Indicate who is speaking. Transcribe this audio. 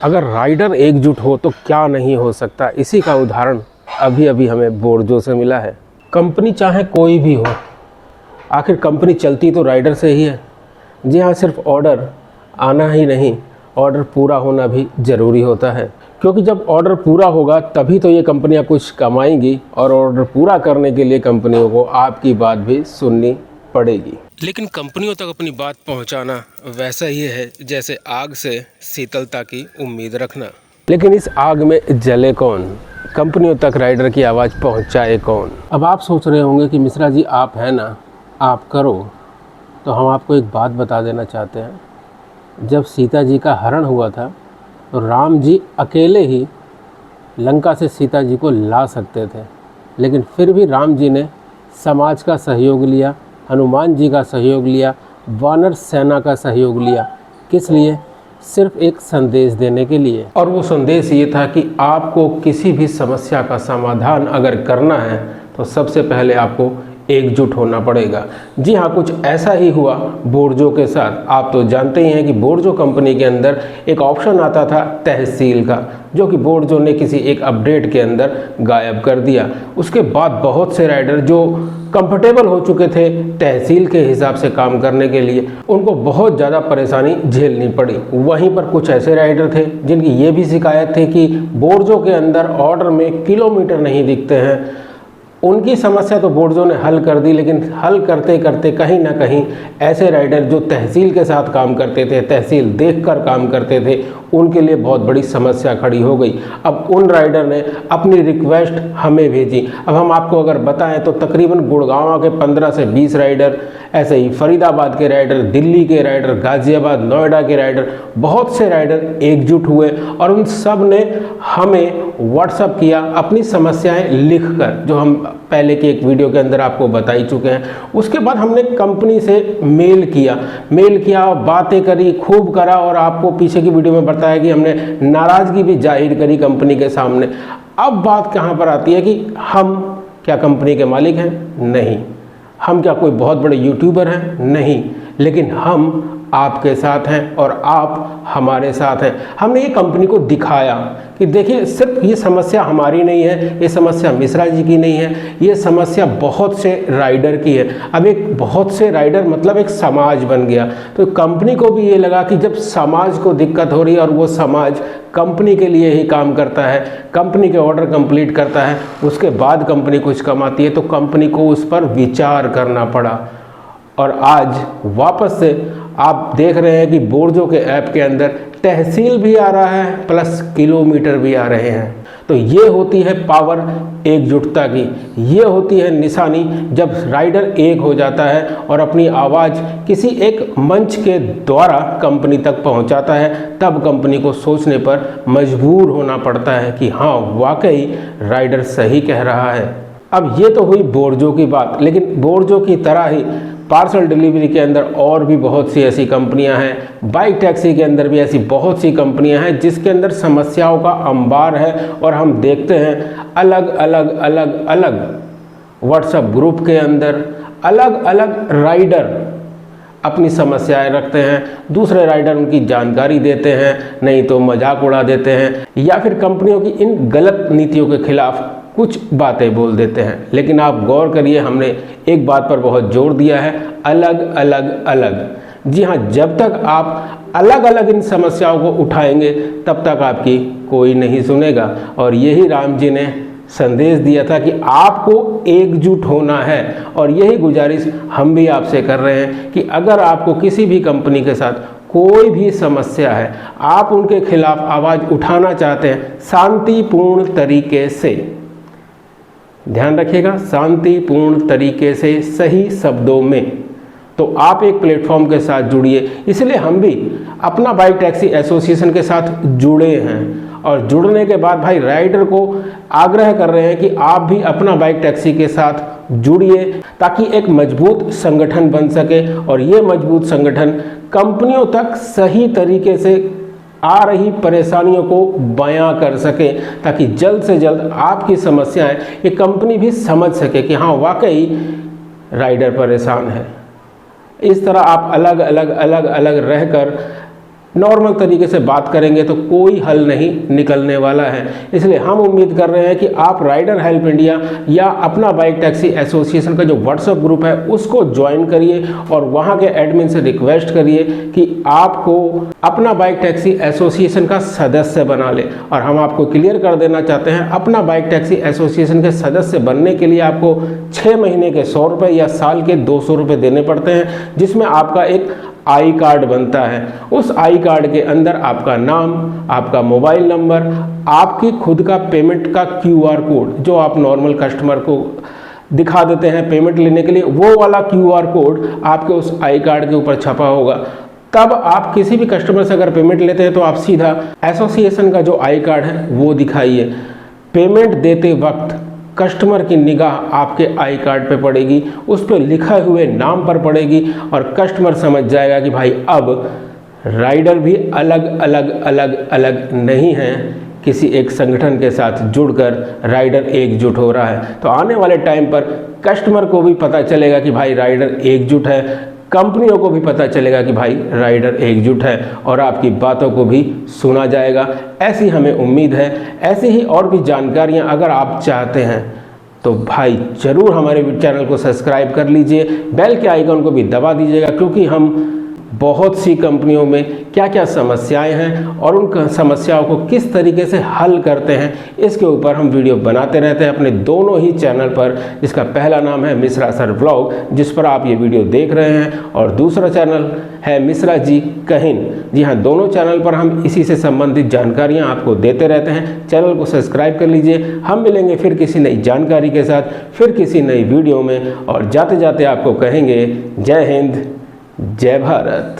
Speaker 1: अगर राइडर एकजुट हो तो क्या नहीं हो सकता, इसी का उदाहरण अभी अभी हमें बोर्जो से मिला है। कंपनी चाहे कोई भी हो, आखिर कंपनी चलती तो राइडर से ही है। जी हाँ, सिर्फ ऑर्डर आना ही नहीं, ऑर्डर पूरा होना भी ज़रूरी होता है, क्योंकि जब ऑर्डर पूरा होगा तभी तो ये कंपनियां कुछ कमाएंगी, और ऑर्डर पूरा करने के लिए कंपनियों को आपकी बात भी सुननी पड़ेगी। लेकिन कंपनियों तक अपनी बात पहुंचाना वैसा ही है जैसे आग से शीतलता की उम्मीद रखना। लेकिन इस आग में जले कौन, कंपनियों तक राइडर की आवाज़ पहुंचाए कौन? अब आप सोच रहे होंगे कि मिश्रा जी आप हैं ना, आप करो। तो हम आपको एक बात बता देना चाहते हैं। जब सीता जी का हरण हुआ था तो राम जी अकेले ही लंका से सीता जी को ला सकते थे, लेकिन फिर भी राम जी ने समाज का सहयोग लिया, हनुमान जी का सहयोग लिया, वानर सेना का सहयोग लिया। किस लिए? सिर्फ एक संदेश देने के लिए। और वो संदेश ये था कि आपको किसी भी समस्या का समाधान अगर करना है तो सबसे पहले आपको एकजुट होना पड़ेगा। जी हाँ, कुछ ऐसा ही हुआ बोर्जो के साथ। आप तो जानते ही हैं कि बोर्जो कंपनी के अंदर एक ऑप्शन आता था तहसील का, जो कि बोर्जो ने किसी एक अपडेट के अंदर गायब कर दिया। उसके बाद बहुत से राइडर जो कंफर्टेबल हो चुके थे तहसील के हिसाब से काम करने के लिए, उनको बहुत ज़्यादा परेशानी झेलनी पड़ी। वहीं पर कुछ ऐसे राइडर थे जिनकी ये भी शिकायत थी कि बोर्जो के अंदर ऑर्डर में किलोमीटर नहीं दिखते हैं। उनकी समस्या तो बोर्जो ने हल कर दी, लेकिन हल करते करते कहीं ना कहीं ऐसे राइडर जो तहसील के साथ काम करते थे, तहसील देखकर काम करते थे, उनके लिए बहुत बड़ी समस्या खड़ी हो गई। अब उन राइडर ने अपनी रिक्वेस्ट हमें भेजी। अब हम आपको अगर बताएं तो तकरीबन गुड़गांव के 15 से 20 राइडर, ऐसे ही फरीदाबाद के राइडर, दिल्ली के राइडर, गाज़ियाबाद, नोएडा के राइडर, बहुत से राइडर एकजुट हुए और उन सब ने हमें व्हाट्सअप किया अपनी समस्याएं लिखकर, जो हम पहले की एक वीडियो के अंदर आपको बता ही चुके हैं। उसके बाद हमने कंपनी से मेल किया, बातें करी, खूब करा, और आपको पीछे की वीडियो में बताया कि हमने नाराज़गी भी जाहिर करी कंपनी के सामने। अब बात कहाँ पर आती है कि हम क्या कंपनी के मालिक हैं? नहीं। हम क्या कोई बहुत बड़े यूट्यूबर हैं? नहीं। लेकिन हम आपके साथ हैं और आप हमारे साथ हैं। हमने ये कंपनी को दिखाया कि देखिए, सिर्फ ये समस्या हमारी नहीं है, ये समस्या मिश्रा जी की नहीं है, ये समस्या बहुत से राइडर की है। अब एक बहुत से राइडर मतलब एक समाज बन गया। तो कंपनी को भी ये लगा कि जब समाज को दिक्कत हो रही है और वो समाज कंपनी के लिए ही काम करता है, कंपनी के ऑर्डर कंप्लीट करता है, उसके बाद कंपनी कुछ कमाती है, तो कंपनी को उस पर विचार करना पड़ा। और आज वापस से आप देख रहे हैं कि बोर्जो के ऐप के अंदर तहसील भी आ रहा है प्लस किलोमीटर भी आ रहे हैं। तो ये होती है पावर एकजुटता की, ये होती है निशानी जब राइडर एक हो जाता है और अपनी आवाज़ किसी एक मंच के द्वारा कंपनी तक पहुंचाता है। तब कंपनी को सोचने पर मजबूर होना पड़ता है कि हाँ, वाकई राइडर सही कह रहा है। अब ये तो हुई बोर्जो की बात, लेकिन बोर्जो की तरह ही पार्सल डिलीवरी के अंदर और भी बहुत सी ऐसी कंपनियां हैं। बाइक टैक्सी के अंदर भी ऐसी बहुत सी कंपनियां हैं जिसके अंदर समस्याओं का अंबार है। और हम देखते हैं अलग अलग व्हाट्सएप ग्रुप के अंदर अलग अलग राइडर अपनी समस्याएं रखते हैं, दूसरे राइडर उनकी जानकारी देते हैं, नहीं तो मजाक उड़ा देते हैं, या फिर कंपनियों की इन गलत नीतियों के खिलाफ कुछ बातें बोल देते हैं। लेकिन आप गौर करिए, हमने एक बात पर बहुत जोर दिया है, अलग। जी हाँ, जब तक आप अलग अलग इन समस्याओं को उठाएंगे तब तक आपकी कोई नहीं सुनेगा। और यही राम जी ने संदेश दिया था कि आपको एकजुट होना है। और यही गुजारिश हम भी आपसे कर रहे हैं कि अगर आपको किसी भी कंपनी के साथ कोई भी समस्या है, आप उनके खिलाफ आवाज़ उठाना चाहते हैं शांतिपूर्ण तरीके से, ध्यान रखिएगा, शांतिपूर्ण तरीके से, सही शब्दों में, तो आप एक प्लेटफॉर्म के साथ जुड़िए। इसलिए हम भी अपना बाइक टैक्सी एसोसिएशन के साथ जुड़े हैं। और जुड़ने के बाद भाई राइडर को आग्रह कर रहे हैं कि आप भी अपना बाइक टैक्सी के साथ जुड़िए, ताकि एक मजबूत संगठन बन सके। और ये मजबूत संगठन कंपनियों तक सही तरीके से आ रही परेशानियों को बयां कर सके, ताकि जल्द से जल्द आपकी समस्याएं ये कंपनी भी समझ सके कि हाँ, वाकई राइडर परेशान है। इस तरह आप अलग अलग रहकर नॉर्मल तरीके से बात करेंगे तो कोई हल नहीं निकलने वाला है। इसलिए हम उम्मीद कर रहे हैं कि आप राइडर हेल्प इंडिया या अपना बाइक टैक्सी एसोसिएशन का जो व्हाट्सएप ग्रुप है उसको ज्वाइन करिए और वहां के एडमिन से रिक्वेस्ट करिए कि आपको अपना बाइक टैक्सी एसोसिएशन का सदस्य बना ले। और हम आपको क्लियर कर देना चाहते हैं, अपना बाइक टैक्सी एसोसिएशन के सदस्य बनने के लिए आपको 6 महीने के 100 रुपये या साल के 200 रुपये देने पड़ते हैं, जिसमें आपका एक आई कार्ड बनता है। उस आई कार्ड के अंदर आपका नाम, आपका मोबाइल नंबर, आपकी खुद का पेमेंट का QR कोड जो आप नॉर्मल कस्टमर को दिखा देते हैं पेमेंट लेने के लिए, वो वाला QR कोड आपके उस आई कार्ड के ऊपर छपा होगा। तब आप किसी भी कस्टमर से अगर पेमेंट लेते हैं तो आप सीधा एसोसिएशन का जो आई कार्ड है वो दिखाइए। पेमेंट देते वक्त कस्टमर की निगाह आपके आई कार्ड पे पड़ेगी, उस पर लिखा हुए नाम पर पड़ेगी और कस्टमर समझ जाएगा कि भाई अब राइडर भी अलग अलग नहीं हैं, किसी एक संगठन के साथ जुड़कर राइडर एकजुट हो रहा है। तो आने वाले टाइम पर कस्टमर को भी पता चलेगा कि भाई राइडर एकजुट है, कंपनियों को भी पता चलेगा कि भाई राइडर एकजुट है और आपकी बातों को भी सुना जाएगा। ऐसी हमें उम्मीद है। ऐसी ही और भी जानकारियां अगर आप चाहते हैं तो भाई ज़रूर हमारे चैनल को सब्सक्राइब कर लीजिए, बेल के आइकन को भी दबा दीजिएगा, क्योंकि हम बहुत सी कंपनियों में क्या क्या समस्याएं हैं और उन समस्याओं को किस तरीके से हल करते हैं इसके ऊपर हम वीडियो बनाते रहते हैं अपने दोनों ही चैनल पर, जिसका पहला नाम है मिश्रा सर व्लॉग, जिस पर आप ये वीडियो देख रहे हैं, और दूसरा चैनल है मिश्रा जी कहिन। जी हाँ, दोनों चैनल पर हम इसी से संबंधित जानकारियाँ आपको देते रहते हैं। चैनल को सब्सक्राइब कर लीजिए। हम मिलेंगे फिर किसी नई जानकारी के साथ, फिर किसी नई वीडियो में, और जाते जाते आपको कहेंगे जय हिंद, जय भारत।